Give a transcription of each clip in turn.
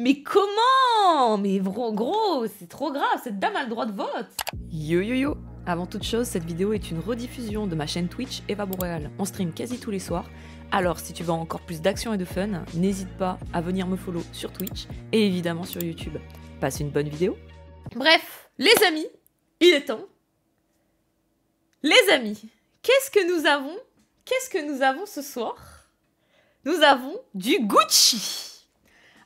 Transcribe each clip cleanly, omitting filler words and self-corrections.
Mais comment? Mais gros, c'est trop grave, cette dame a le droit de vote. Yo yo yo. Avant toute chose, cette vidéo est une rediffusion de ma chaîne Twitch Eva Boréal. On stream quasi tous les soirs. Alors si tu veux encore plus d'action et de fun, n'hésite pas à venir me follow sur Twitch et évidemment sur YouTube. Passe une bonne vidéo. Bref, les amis, il est temps. Les amis, qu'est-ce que nous avons? Qu'est-ce que nous avons ce soir? Nous avons du Gucci.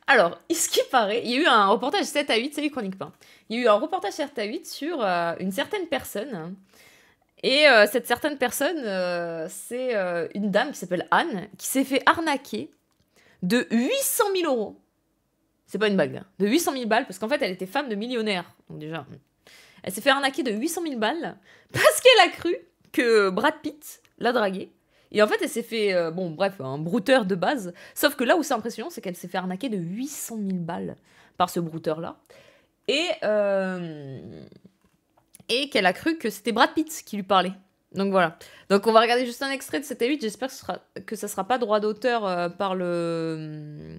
Alors, ce qui paraît, il y a eu un reportage 7 à 8, salut Chronique Pain. Il y a eu un reportage 7 à 8 sur une certaine personne. Et cette certaine personne, c'est une dame qui s'appelle Anne, qui s'est fait arnaquer de 800 000 euros. C'est pas une bague, hein, de 800 000 balles, parce qu'en fait, elle était femme de millionnaire. Donc déjà, elle s'est fait arnaquer de 800 000 balles parce qu'elle a cru que Brad Pitt l'a draguée. Et en fait, elle s'est fait, bon, bref, un brouteur de base. Sauf que là où c'est impressionnant, c'est qu'elle s'est fait arnaquer de 800 000 balles par ce brouteur-là. Et qu'elle a cru que c'était Brad Pitt qui lui parlait. Donc voilà. Donc on va regarder juste un extrait de 7 à 8. J'espère que ça sera pas droit d'auteur par le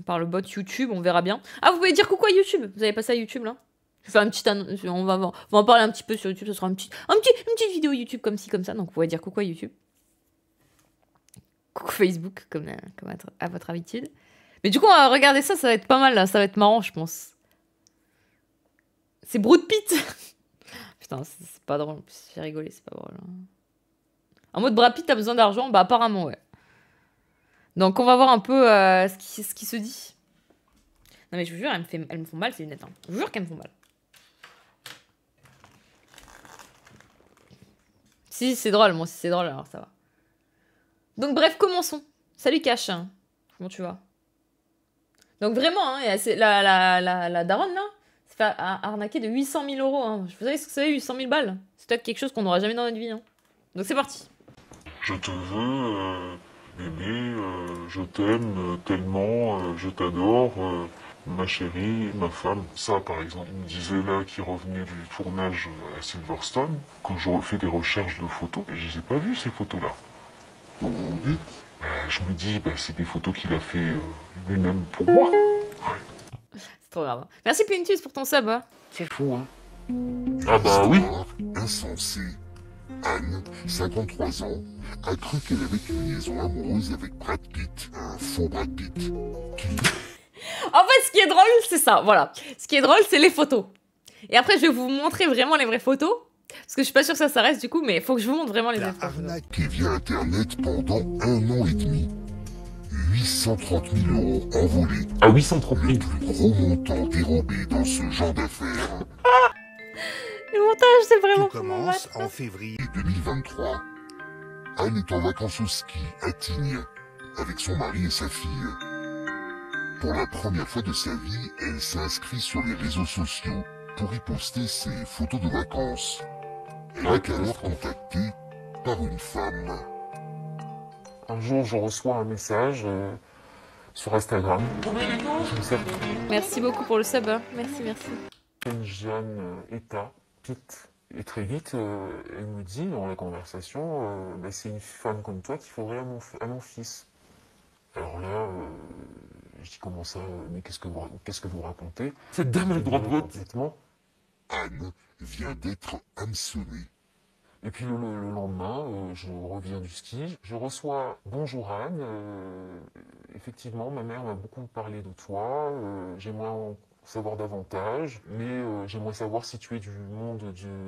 bot YouTube. On verra bien. Ah, vous pouvez dire coucou à YouTube. Vous avez passé à YouTube là? Je vais faire une petite annonce. On va en parler un petit peu sur YouTube. Ce sera une petite vidéo YouTube comme ci, comme ça. Donc vous pouvez dire coucou à YouTube. Coucou Facebook, comme à votre habitude. Mais du coup, on va regarder ça. Ça va être pas mal là. Ça va être marrant, je pense. C'est Brad Pitt. Putain, c'est pas drôle. J'ai rigolé, c'est pas drôle. En mode Brad Pitt, t'as besoin d'argent? Bah apparemment, ouais. Donc on va voir un peu ce qui se dit. Non mais je vous jure, elles me font mal ces lunettes. Hein. Je vous jure qu'elles me font mal. Si c'est drôle, moi si c'est drôle, alors ça va. Donc bref, commençons. Salut Cash. Comment tu vas? Donc vraiment, hein, la daronne là, s'est fait arnaquer de 800 000 euros. Hein. Vous savez ce que c'est, 800 000 balles? C'est peut-être quelque chose qu'on n'aura jamais dans notre vie. Hein. Donc c'est parti. Je te veux, bébé, je t'aime tellement, je t'adore, ma chérie, ma femme. Ça, par exemple, il me disait là qu'il revenait du tournage à Silverstone. Quand je refais des recherches de photos, je les ai pas vues ces photos-là. Oui. Je me dis, c'est des photos qu'il a fait lui-même pour moi. Ouais. C'est trop grave. Merci Pintus pour ton sub. Hein. C'est fou, hein. Ah bah oui. Insensé. Anne, 53 ans, a cru qu'elle avait une liaison amoureuse avec Brad Pitt, un faux Brad Pitt. En fait, ce qui est drôle, c'est ça, voilà. Ce qui est drôle, c'est les photos. Et après, je vais vous montrer vraiment les vraies photos. Parce que je suis pas sûre que ça s'arrête du coup, mais il faut que je vous montre vraiment les vraies photos. Arnaqué via Internet pendant 1 an et demi. 830 000 euros envolés. Ah, 830 000. Le plus gros montant dérobé dans ce genre d'affaires. Le montage, c'est vraiment Tout commence en février 2023. Anne est en vacances au ski à Tignes avec son mari et sa fille. Pour la première fois de sa vie, elle s'inscrit sur les réseaux sociaux pour y poster ses photos de vacances. Elle est alors contactée par une femme. Un jour, je reçois un message sur Instagram. Merci beaucoup pour le sub. Hein. Merci, merci. Une jeune Eta, Pitt. Et très vite, elle me dit dans la conversation, c'est une femme comme toi qu'il faudrait à mon fils. Alors là, je dis comment ça, mais qu'est-ce que vous racontez? Cette dame a le droit de vote. Complètement. Anne vient d'être hameçonnée. Et puis le lendemain, je reviens du ski, je reçois bonjour Anne, effectivement ma mère m'a beaucoup parlé de toi, j'aimerais en savoir davantage, mais j'aimerais savoir si tu es du monde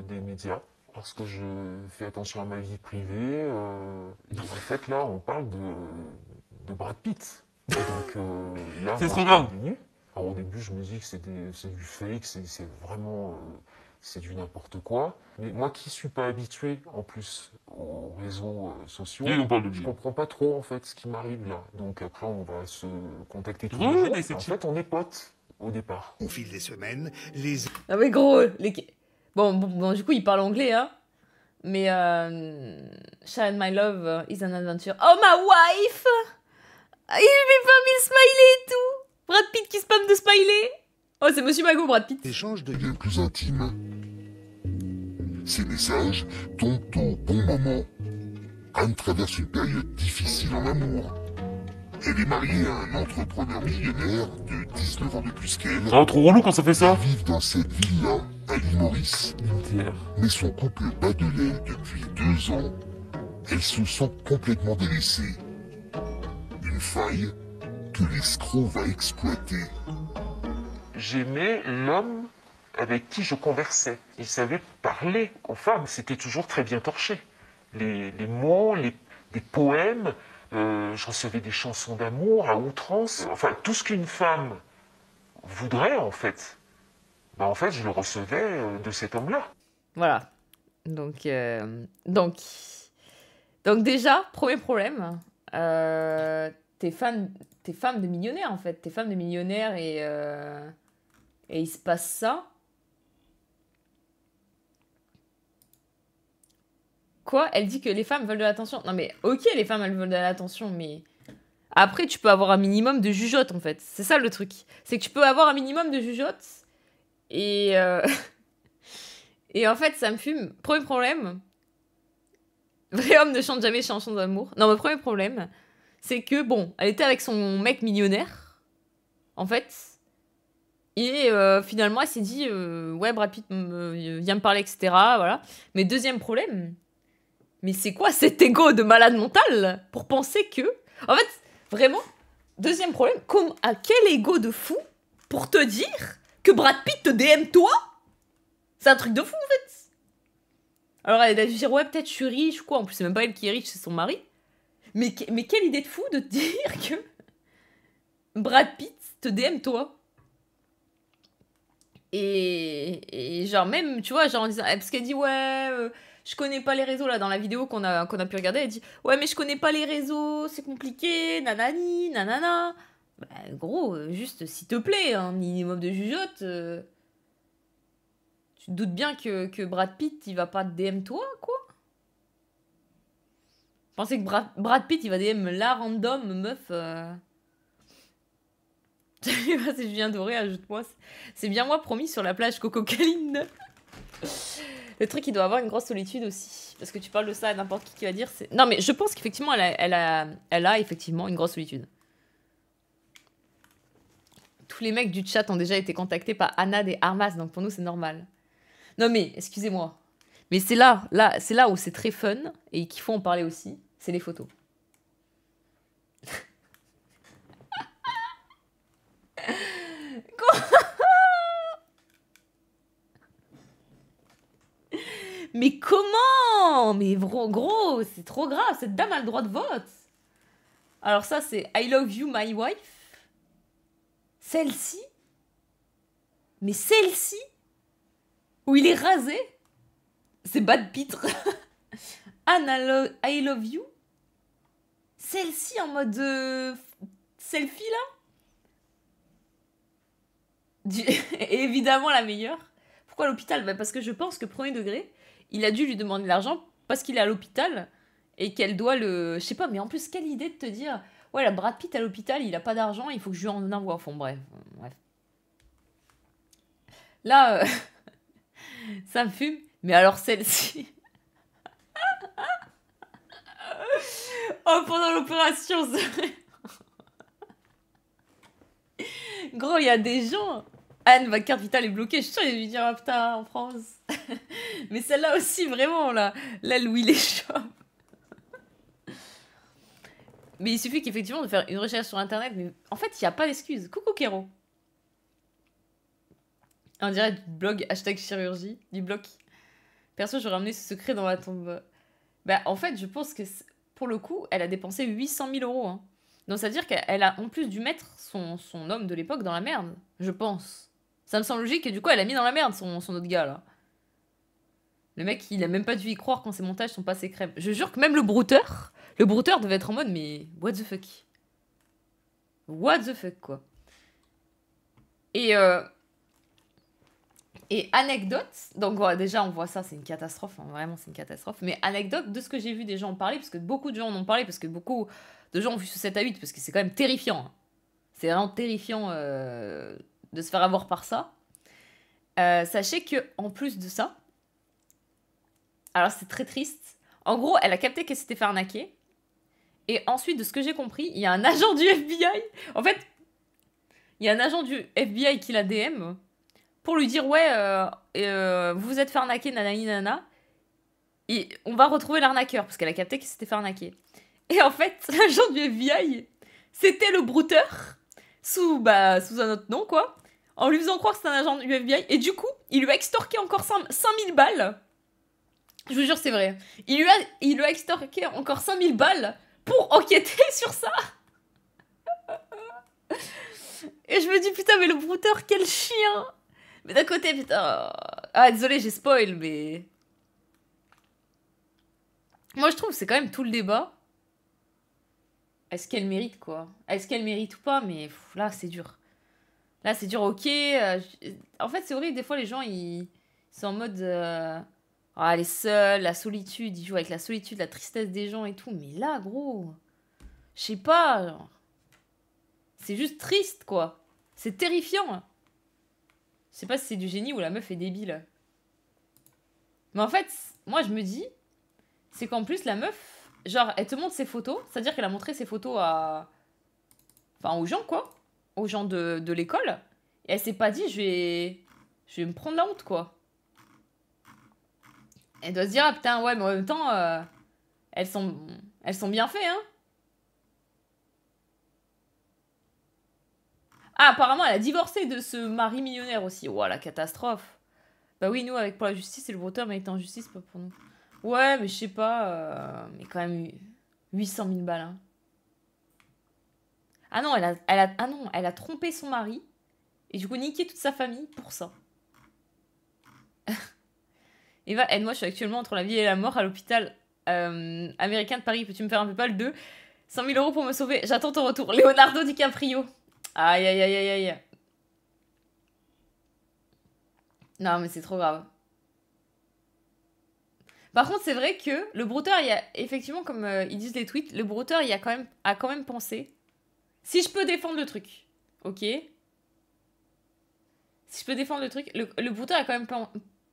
des médias, parce que je fais attention à ma vie privée. Et en fait là on parle de Brad Pitt. Et donc là, c'est trop grave. Alors au début je me dis que c'est du fake, c'est vraiment... c'est du n'importe quoi. Mais moi qui suis pas habitué, en plus, aux réseaux sociaux, je comprends pas trop, en fait, ce qui m'arrive là. Donc après, on va se contacter tous les jours. En fait, on est potes, au départ. au fil des semaines, les Ah mais gros, bon, du coup, il parle anglais, hein. Mais Shine My Love is an adventure. Oh, my wife! Il met pas mis smiley et tout! Brad Pitt qui spam de smiley! Oh, c'est Monsieur Mago, Brad Pitt. échanges de Bien plus intime. Ces messages tombent au bon moment. Anne traverse une période difficile en amour. Elle est mariée à un entrepreneur millionnaire de 19 ans de plus qu'elle. Ah, trop relou quand ça fait ça. Ils vivent dans cette villa à l'île Maurice. Terre. Mais son couple bat de l'aile depuis 2 ans. Elles se sent complètement délaissées. Une faille que l'escroc va exploiter. J'aimais l'homme avec qui je conversais. Il savait parler aux femmes. C'était toujours très bien torché. Les mots, les poèmes, je recevais des chansons d'amour à outrance. Enfin, tout ce qu'une femme voudrait, en fait. Ben, en fait, je le recevais de cet homme-là. Voilà. Donc déjà, premier problème, t'es femme de millionnaire en fait. T'es femme de millionnaire et il se passe ça. Quoi? Elle dit que les femmes veulent de l'attention. Non mais ok, les femmes elles veulent de l'attention, mais après tu peux avoir un minimum de jugeote en fait. C'est ça le truc. C'est que tu peux avoir un minimum de jugeote et et en fait ça me fume. Premier problème. Vrai homme ne chante jamais chanson d'amour. Non, mon premier problème, c'est que, bon, elle était avec son mec millionnaire, en fait, et finalement, elle s'est dit, ouais, Brad Pitt vient me parler, etc., voilà. Mais deuxième problème, mais c'est quoi cet ego de malade mental pour penser que... En fait, vraiment, deuxième problème, à quel ego de fou pour te dire que Brad Pitt te DM toi? C'est un truc de fou, en fait. Alors elle a dû dire, ouais, peut-être je suis riche ou quoi. En plus, c'est même pas elle qui est riche, c'est son mari. Mais quelle idée de fou de te dire que Brad Pitt te DM toi. Et genre même, tu vois, genre en disant... Parce qu'elle dit, ouais, je connais pas les réseaux, là, dans la vidéo qu'on a pu regarder. Elle dit, ouais, mais je connais pas les réseaux, c'est compliqué, nanani, nanana. Bah, gros, juste, s'il te plaît, un minimum de jugeote... Tu te doutes bien que Brad Pitt, il va pas te DM toi, quoi? Je pensais que Brad Pitt, il va DM la random meuf. Salut, c'est Julien Doré, ajoute-moi. C'est bien moi, promis, sur la plage Coco Caline. Le truc, il doit avoir une grosse solitude aussi. Parce que tu parles de ça à n'importe qui va dire. Non, mais je pense qu'effectivement, elle a effectivement une grosse solitude. Tous les mecs du chat ont déjà été contactés par Anna des Armas, donc pour nous, c'est normal. Non mais, excusez-moi. Mais c'est là où c'est très fun, et qu'il faut en parler aussi, c'est les photos. Quoi? Mais comment? Mais gros, c'est trop grave, cette dame a le droit de vote. Alors ça, c'est I love you, my wife. Celle-ci? Mais celle-ci? Où il est rasé? C'est Brad Pitt. Anna, I love you. Celle-ci en mode selfie là. Et évidemment la meilleure. Pourquoi à l'hôpital? Bah parce que je pense que premier degré, il a dû lui demander de l'argent parce qu'il est à l'hôpital et qu'elle doit le... Je sais pas, mais en plus quelle idée de te dire, ouais, la Brad Pitt à l'hôpital, il a pas d'argent, il faut que je lui en envoie. Enfin bref. Là... Ça me fume. Mais alors celle-ci... Oh, pendant l'opération, Gros, il y a des gens... Anne, ma carte vitale est bloquée. Je suis sûre, il lui dire, ah putain, en France. Mais celle-là aussi, vraiment, là où il est chaud. Mais il suffit qu'effectivement de faire une recherche sur Internet. Mais en fait, il n'y a pas d'excuse. Coucou, Kéro. On dirait du blog #chirurgie, du bloc. Perso, j'aurais ramené ce secret dans ma tombe. Bah, en fait, je pense que, pour le coup, elle a dépensé 800 000 euros. Hein. Donc, ça veut dire qu'elle a en plus dû mettre son homme de l'époque dans la merde. Je pense. Ça me semble logique et du coup, elle a mis dans la merde son autre gars, là. Le mec, il a même pas dû y croire quand ses montages sont passés crème. Je jure que même le brouteur devait être en mode, mais what the fuck? What the fuck, quoi. Et anecdote, donc voilà, déjà on voit ça, c'est une catastrophe, hein, vraiment c'est une catastrophe. Mais anecdote, de ce que j'ai vu des gens en parler, parce que beaucoup de gens en ont parlé, parce que beaucoup de gens ont vu ce 7 à 8, parce que c'est quand même terrifiant. Hein. C'est vraiment terrifiant de se faire avoir par ça. Sachez que en plus de ça, alors c'est très triste, en gros elle a capté qu'elle s'était fait arnaquer, Et ensuite, de ce que j'ai compris, il y a un agent du FBI. En fait, il y a un agent du FBI qui la DM pour lui dire ouais, vous vous êtes fait arnaquer, nanani nana. Et on va retrouver l'arnaqueur parce qu'elle a capté qu'il s'était fait arnaquer. Et en fait, l'agent du FBI, c'était le brouteur sous un autre nom quoi. En lui faisant croire que c'était un agent du FBI. Et du coup, il lui a extorqué encore 5000 balles. Je vous jure, c'est vrai. Il lui a extorqué encore 5000 balles pour enquêter sur ça. Et je me dis, putain, mais le brouteur, quel chien. Mais d'un côté, putain... Ah, désolé, j'ai spoil, mais... Moi, je trouve que c'est quand même tout le débat. Est-ce qu'elle mérite, quoi? Est-ce qu'elle mérite ou pas? Mais là, c'est dur. Là, c'est dur, ok. En fait, c'est horrible, des fois, les gens, ils sont en mode... Ah, elle est seule, la solitude, ils jouent avec la solitude, la tristesse des gens et tout. Mais là, gros... Je sais pas, genre... C'est juste triste, quoi. C'est terrifiant. Je sais pas si c'est du génie ou la meuf est débile. Mais en fait, moi, je me dis... C'est qu'en plus, la meuf... Genre, elle te montre ses photos. C'est-à-dire qu'elle a montré ses photos à... Enfin, aux gens, quoi. Aux gens de l'école. Et elle s'est pas dit, je vais me prendre la honte, quoi. Elle doit se dire, ah putain, ouais, mais en même temps, elles sont bien faites, hein. Ah, apparemment, elle a divorcé de ce mari millionnaire aussi. Ouah, la catastrophe. Bah oui, nous, avec pour la justice, et le brouteur mérite en justice, pas pour nous. Ouais, mais je sais pas, mais quand même 800 000 balles, hein. Ah non, elle a trompé son mari, et du coup, niqué toute sa famille pour ça. Eva, aide-moi, je suis actuellement entre la vie et la mort à l'hôpital américain de Paris. Peux-tu me faire un peu pas le 2 100 000 € pour me sauver. J'attends ton retour. Leonardo DiCaprio. Aïe, aïe, aïe, aïe, aïe. Non, mais c'est trop grave. Par contre, c'est vrai que le brouteur, il y a effectivement, comme ils disent les tweets, le brouteur, il a quand même pensé. Si je peux défendre le truc, ok. Si je peux défendre le truc, le brouteur a quand même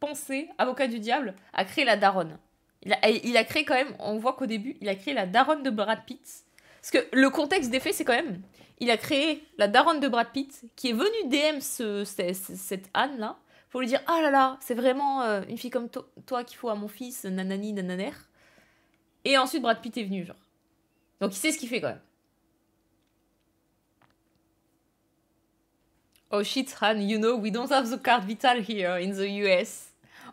pensé, avocat du diable, à créer la daronne. Il a créé quand même, on voit qu'au début, il a créé la daronne de Brad Pitt. Parce que le contexte des faits, c'est quand même, il a créé la daronne de Brad Pitt, qui est venue DM cette Anne-là, pour lui dire, ah là là, c'est vraiment une fille comme toi qu'il faut à mon fils, nanani, nananer. Et ensuite, Brad Pitt est venu, genre. Donc il sait ce qu'il fait quand même. Oh shit, Han, you know, we don't have the card vital here in the US.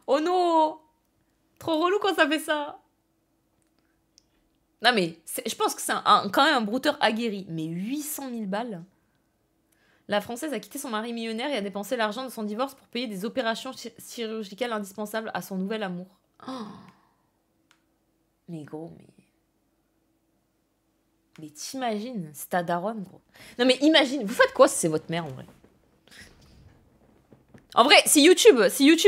Oh non! Trop relou quand ça fait ça. Non mais, je pense que c'est quand même un brouteur aguerri. Mais 800 000 balles? La Française a quitté son mari millionnaire et a dépensé l'argent de son divorce pour payer des opérations chirurgicales indispensables à son nouvel amour. Oh. Mais gros, mais t'imagines, c'est ta daronne, gros. Non mais imagine, vous faites quoi si c'est votre mère en vrai? En vrai, si YouTube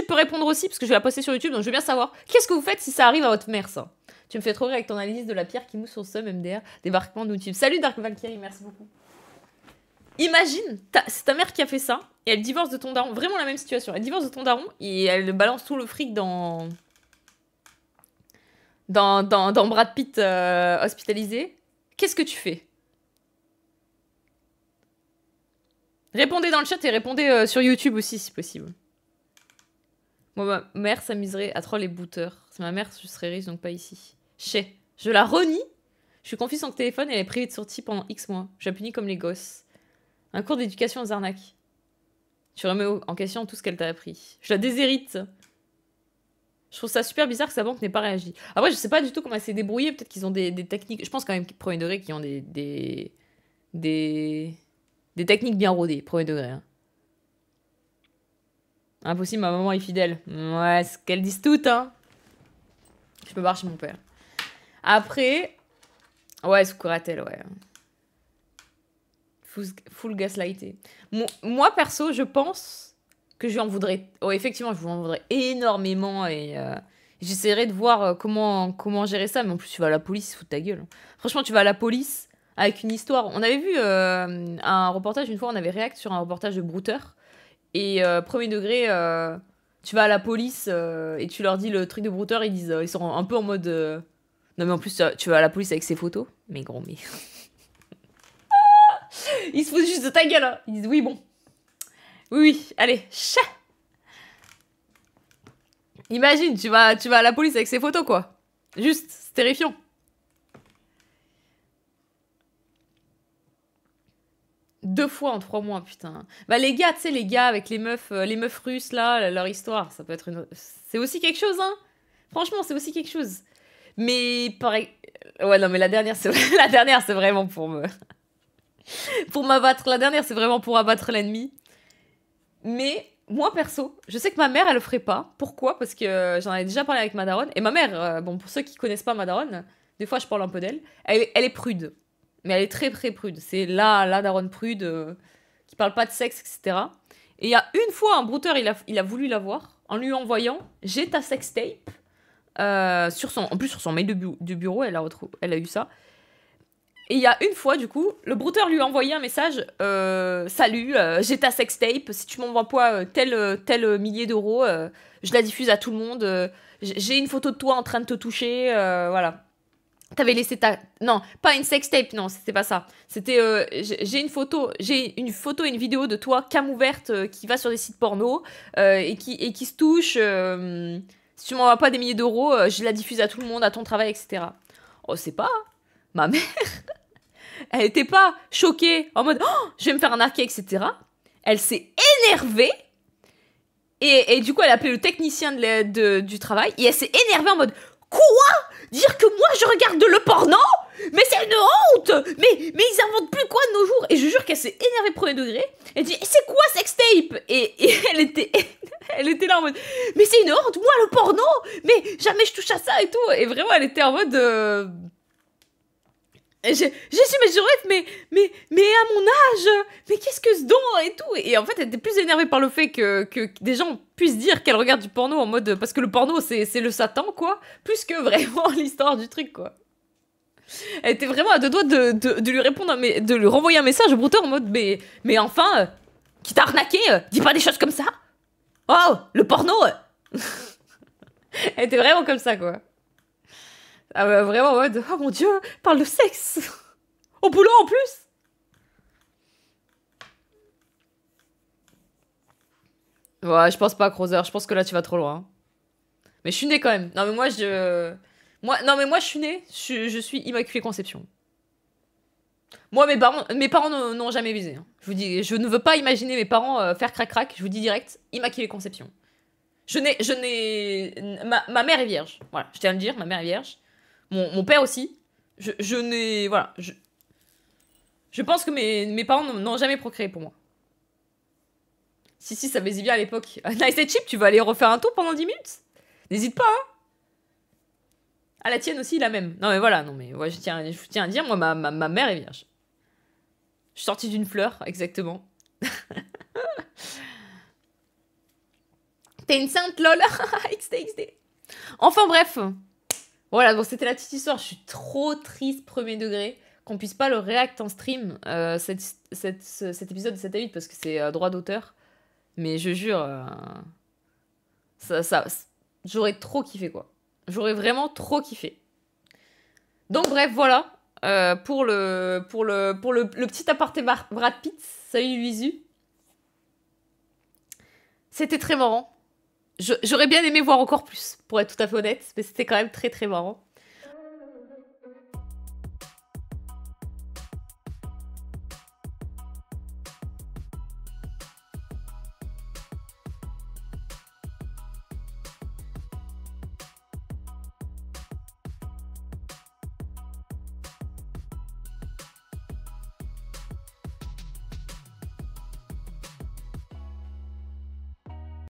peut répondre aussi, parce que je vais la poster sur YouTube, donc je veux bien savoir, qu'est-ce que vous faites si ça arrive à votre mère, ça? Tu me fais trop rire avec ton analyse de la pierre qui mousse sur le sum MDR, débarquement de YouTube. Salut Dark Valkyrie, merci beaucoup. Imagine, c'est ta mère qui a fait ça, et elle divorce de ton daron, vraiment la même situation. Elle divorce de ton daron, et elle balance tout le fric dans Brad Pitt hospitalisé. Qu'est-ce que tu fais? Répondez dans le chat et répondez sur YouTube aussi, si possible. Moi, ma mère s'amuserait à troll les booters. C'est ma mère, je serais riche, donc pas ici. Je la renie. Je suis confie son téléphone et elle est privée de sortie pendant X mois. Je la punis comme les gosses. Un cours d'éducation aux arnaques. Tu remets en question tout ce qu'elle t'a appris. Je la déshérite. Je trouve ça super bizarre que sa banque n'ait pas réagi. Après, je sais pas du tout comment elle s'est débrouillée. Peut-être qu'ils ont des techniques... Je pense quand même, premier degré, qu'ils ont des techniques bien rodées, premier degré. Hein. Impossible, ma maman est fidèle. Ouais, c'est ce qu'elles disent toutes, hein. Je peux voir chez mon père. Après... Ouais, sous curatelle, ouais. Full gaslighté. Moi, perso, je pense que je lui en voudrais... Oh, effectivement, je lui en voudrais énormément et j'essaierai de voir comment gérer ça. Mais en plus, tu vas à la police, ils se foutent de ta gueule. Franchement, tu vas à la police avec une histoire. On avait vu un reportage, une fois, on avait react sur un reportage de brouteur. Et premier degré, tu vas à la police et tu leur dis le truc de brouteur, ils sont un peu en mode... Non mais en plus, tu vas à la police avec ses photos. Mais gros, mais... Ils se foutent juste de ta gueule, hein. Ils disent oui, bon. Oui, oui, allez, chat. Imagine, tu vas à la police avec ces photos, quoi. Juste, c'est terrifiant. Deux fois en 3 mois, putain. Bah les gars, tu sais, les gars avec les meufs russes, là, leur histoire, ça peut être une... C'est aussi quelque chose, hein. Franchement, c'est aussi quelque chose. Mais pareil... Ouais, non, mais la dernière, c'est la dernière, c'est vraiment pour me... pour m'abattre. La dernière, c'est vraiment pour abattre l'ennemi. Mais moi, perso, je sais que ma mère, elle le ferait pas. Pourquoi? Parce que j'en avais déjà parlé avec ma daronne. Et ma mère, bon, pour ceux qui connaissent pas ma daronne, des fois, je parle un peu d'elle. Elle est prude. Mais elle est très, très prude. C'est la daronne prude qui parle pas de sexe, etc. Et il y a une fois, un brouteur, il a voulu la voir en lui envoyant « J'ai ta sextape ». En plus, sur son mail du bureau, elle a eu ça. Et il y a une fois, du coup, le brouteur lui a envoyé un message « Salut, j'ai ta sextape, si tu m'envoies pas tel millier d'euros, je la diffuse à tout le monde, j'ai une photo de toi en train de te toucher, voilà. » T'avais laissé ta... Non, pas une sextape, non, c'était pas ça. C'était, j'ai une photo et une vidéo de toi, cam ouverte, qui va sur des sites porno, et qui se touche, si tu m'envoies pas des milliers d'euros, je la diffuse à tout le monde, à ton travail, etc. Oh, c'est pas... Hein. Ma mère... Elle était pas choquée, en mode oh, je vais me faire arnaquer, etc. Elle s'est énervée. Et du coup, elle a appelé le technicien du travail. Et elle s'est énervée en mode quoi? Dire que moi, je regarde le porno? Mais c'est une honte! Mais ils inventent plus quoi de nos jours? Et je jure qu'elle s'est énervée premier degré. Elle dit c'est quoi sextape? Et elle était là en mode mais c'est une honte, moi, le porno? Mais jamais je touche à ça et tout. Et vraiment, elle était en mode... J'ai su, mais je rêve, mais à mon âge, mais qu'est-ce que ce don et tout. Et en fait, elle était plus énervée par le fait que des gens puissent dire qu'elle regarde du porno en mode... Parce que le porno, c'est le Satan, quoi. Plus que vraiment l'histoire du truc, quoi. Elle était vraiment à deux doigts de lui répondre, de lui renvoyer un message au brouteur en mode mais enfin, qui t'a arnaqué, dis pas des choses comme ça. Oh, le porno. Elle était vraiment comme ça, quoi. Ah bah, vraiment en mode oh mon dieu, parle de sexe au boulot en plus. Ouais, je pense pas, Crowther, je pense que là tu vas trop loin. Mais je suis née quand même. Non mais moi je suis née, je suis Immaculée Conception. Moi mes parents n'ont jamais visé. Hein. Je vous dis, je ne veux pas imaginer mes parents faire crac-crac, je vous dis direct, Immaculée Conception. Ma mère est vierge. Voilà, je tiens à le dire, ma mère est vierge. Mon père aussi. Je n'ai... Voilà. Je pense que mes parents n'ont jamais procréé pour moi. Si, ça baisait bien à l'époque. Nice and cheap, tu vas aller refaire un tour pendant 10 minutes? N'hésite pas, hein. Ah, la tienne aussi, la même. Non, mais voilà, non, mais ouais, je tiens à dire, moi, ma mère est vierge. Je suis sortie d'une fleur, exactement. T'es une sainte, lol. XD. Enfin, bref. Voilà, donc c'était la petite histoire. Je suis trop triste, premier degré, qu'on puisse pas le react en stream, cet épisode de 7 à 8, parce que c'est droit d'auteur. Mais je jure, j'aurais trop kiffé, quoi. J'aurais vraiment trop kiffé. Donc bref, voilà. Pour le petit aparté Brad Pitt. Salut Luisu. C'était très marrant. J'aurais bien aimé voir encore plus, pour être tout à fait honnête, mais c'était quand même très très marrant.